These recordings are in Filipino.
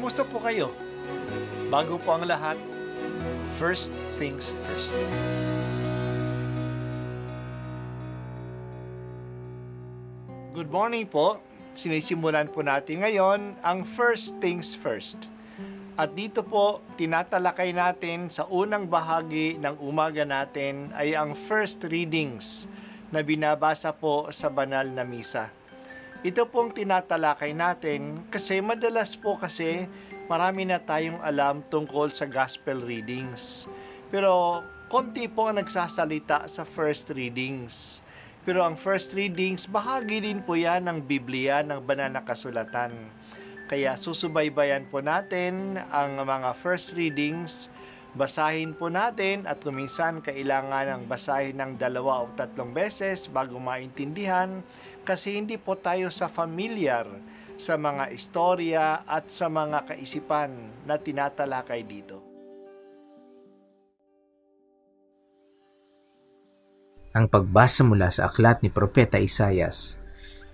Kumusta po kayo? Bago po ang lahat, first things first. Good morning po. Sinisimulan po natin ngayon ang first things first. At dito po, tinatalakay natin sa unang bahagi ng umaga natin ay ang first readings na binabasa po sa banal na misa. Ito pong tinatalakay natin kasi madalas po kasi marami na tayong alam tungkol sa gospel readings. Pero konti po ang nagsasalita sa first readings. Pero ang first readings, bahagi din po yan ng Biblia, ng banal na kasulatan. Kaya susubaybayan po natin ang mga first readings, basahin po natin at kuminsan kailangan ng basahin ng 2 o 3 beses bago maintindihan kasi hindi po tayo familiar sa mga istorya at sa mga kaisipan na tinatalakay dito. Ang pagbasa mula sa aklat ni Propeta Isaias.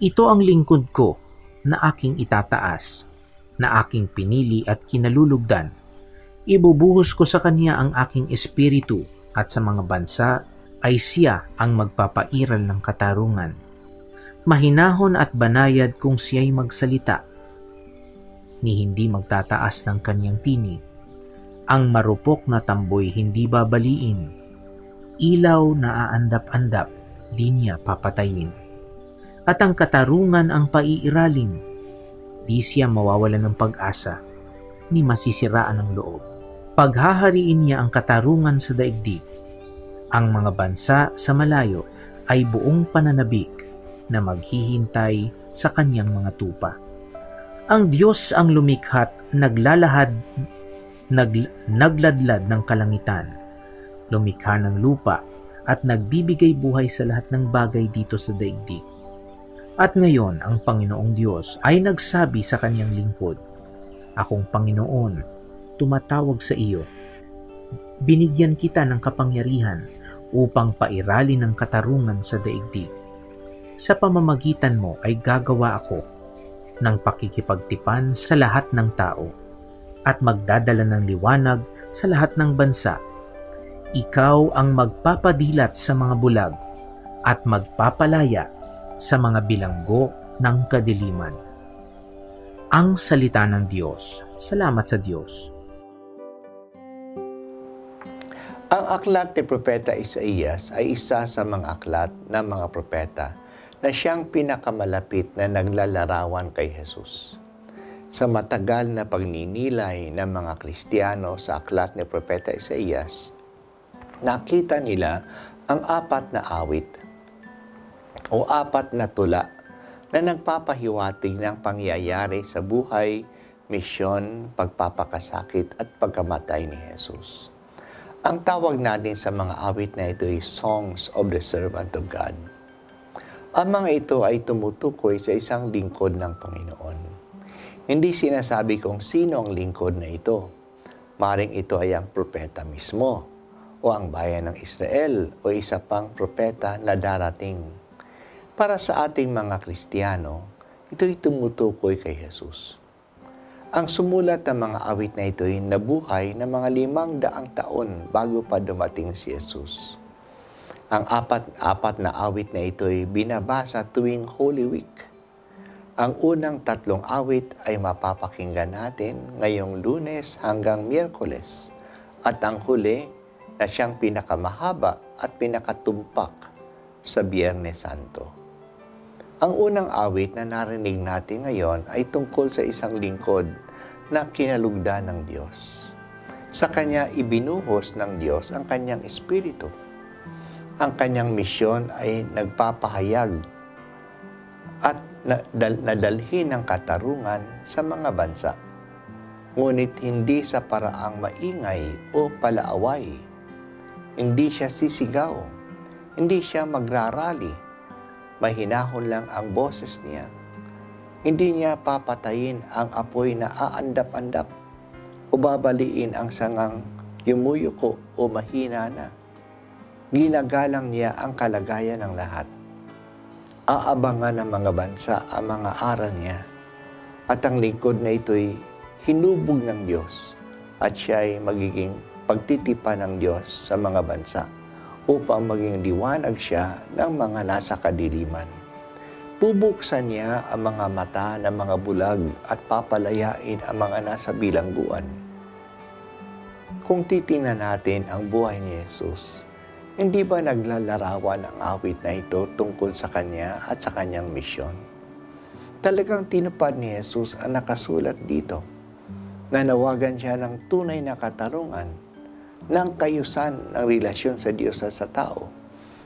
Ito ang lingkod ko na aking itataas, na aking pinili at kinalulugdan. Ibubuhos ko sa kanya ang aking espiritu at sa mga bansa ay siya ang magpapairal ng katarungan. Mahinahon at banayad kung siya'y magsalita, ni hindi magtataas ng kanyang tinig. Ang marupok na tamboy hindi babaliin, ilaw na aandap-andap, di niya papatayin. At ang katarungan ang paiiralin, di siya mawawalan ng pag-asa, ni masisiraan ng loob. Paghahariin niya ang katarungan sa daigdig. Ang mga bansa sa malayo ay buong pananabik na maghihintay sa kanyang mga tupa. Ang Diyos ang lumikha't nagladlad ng kalangitan, lumikha ng lupa at nagbibigay buhay sa lahat ng bagay dito sa daigdig. At ngayon, ang Panginoong Diyos ay nagsabi sa kanyang lingkod, Akong Panginoon, tumatawag sa iyo. Binigyan kita ng kapangyarihan upang pairalin ng katarungan sa daigdig. Sa pamamagitan mo ay gagawa ako ng pakikipagtipan sa lahat ng tao at magdadala ng liwanag sa lahat ng bansa. Ikaw ang magpapadilat sa mga bulag at magpapalaya sa mga bilanggo ng kadiliman. Ang salita ng Diyos. Salamat sa Diyos. Ang aklat ni Propeta Isaias ay isa sa mga aklat ng mga propeta na siyang pinakamalapit na naglalarawan kay Jesus. Sa matagal na pagninilay ng mga Kristiyano sa aklat ni Propeta Isaias, nakita nila ang 4 na awit o 4 na tula na nagpapahiwatig ng pangyayari sa buhay, misyon, pagpapakasakit at pagkamatay ni Jesus. Ang tawag natin sa mga awit na ito ay Songs of the Servant of God. Ang mga ito ay tumutukoy sa isang lingkod ng Panginoon. Hindi sinasabi kung sino ang lingkod na ito. Maring ito ay ang propeta mismo, o ang bayan ng Israel, o isa pang propeta na darating. Para sa ating mga Kristiyano, ito'y tumutukoy kay Jesus. Ang sumulat ng mga awit na ito'y nabuhay ng mga 500 taon bago pa dumating si Jesus. Ang apat na awit na ito'y binabasa tuwing Holy Week. Ang unang 3 awit ay mapapakinggan natin ngayong Lunes hanggang Miyerkules, at ang huli na siyang pinakamahaba at pinakatumpak sa Biyernes Santo. Ang unang awit na narinig natin ngayon ay tungkol sa isang lingkod na kinalugdan ng Diyos. Sa kanya ibinuhos ng Diyos ang kanyang espiritu. Ang kanyang misyon ay nagpapahayag at nadalhin ng katarungan sa mga bansa. Ngunit hindi sa paraang maingay o palaaway. Hindi siya sisigaw. Hindi siya magrarally. Mahinahon lang ang boses niya. Hindi niya papatayin ang apoy na aandap-andap o babaliin ang sangang yumuyuko o mahina na. Ginagalang niya ang kalagayan ng lahat. Aabangan ng mga bansa ang mga aral niya. At ang lingkod na ito'y hinubog ng Diyos at siya ay magiging pagtitipan ng Diyos sa mga bansa upang maging liwanag siya ng mga nasa kadiliman. Bubuksan niya ang mga mata ng mga bulag at papalayain ang mga nasa bilangguan. Kung titingnan natin ang buhay ni Jesus, hindi ba naglalarawan ang awit na ito tungkol sa Kanya at sa Kanyang misyon? Talagang tinupad ni Jesus ang nakasulat dito. Nanawagan siya ng tunay na katarungan, ng kayusan ng relasyon sa Diyos at sa tao,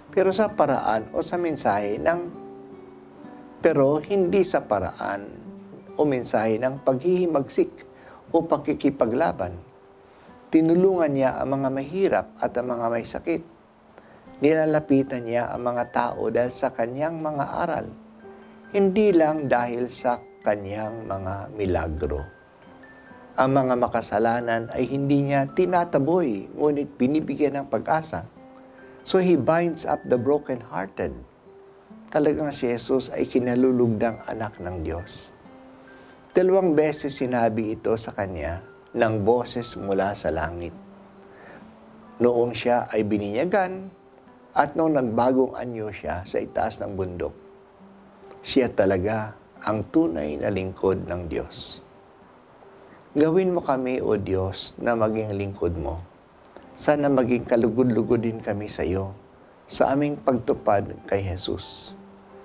pero sa paraan o sa mensahe pero hindi sa paraan o mensahe ng paghihimagsik o pakikipaglaban. Tinulungan niya ang mga mahirap at ang mga may sakit. Nilalapitan niya ang mga tao dahil sa kanyang mga aral, hindi lang dahil sa kanyang mga milagro. Ang mga makasalanan ay hindi niya tinataboy, ngunit binibigyan ng pag-asa. So He binds up the broken-hearted. Talagang si Jesus ay kinalulugdang anak ng Diyos. 2 beses sinabi ito sa kanya ng boses mula sa langit. Noong siya ay bininyagan at noong nagbagong anyo siya sa itaas ng bundok. Siya talaga ang tunay na lingkod ng Diyos. Gawin mo kami, O Diyos, na maging lingkod mo. Sana maging kalugod-lugod din kami sa iyo, sa aming pagtupad kay Jesus,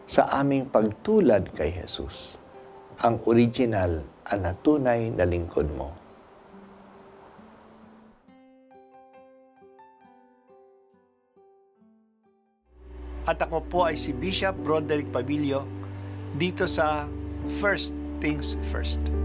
sa aming pagtulad kay Jesus, ang original at tunay na lingkod mo. At ako po ay si Bishop Broderick Pabilio dito sa First Things First.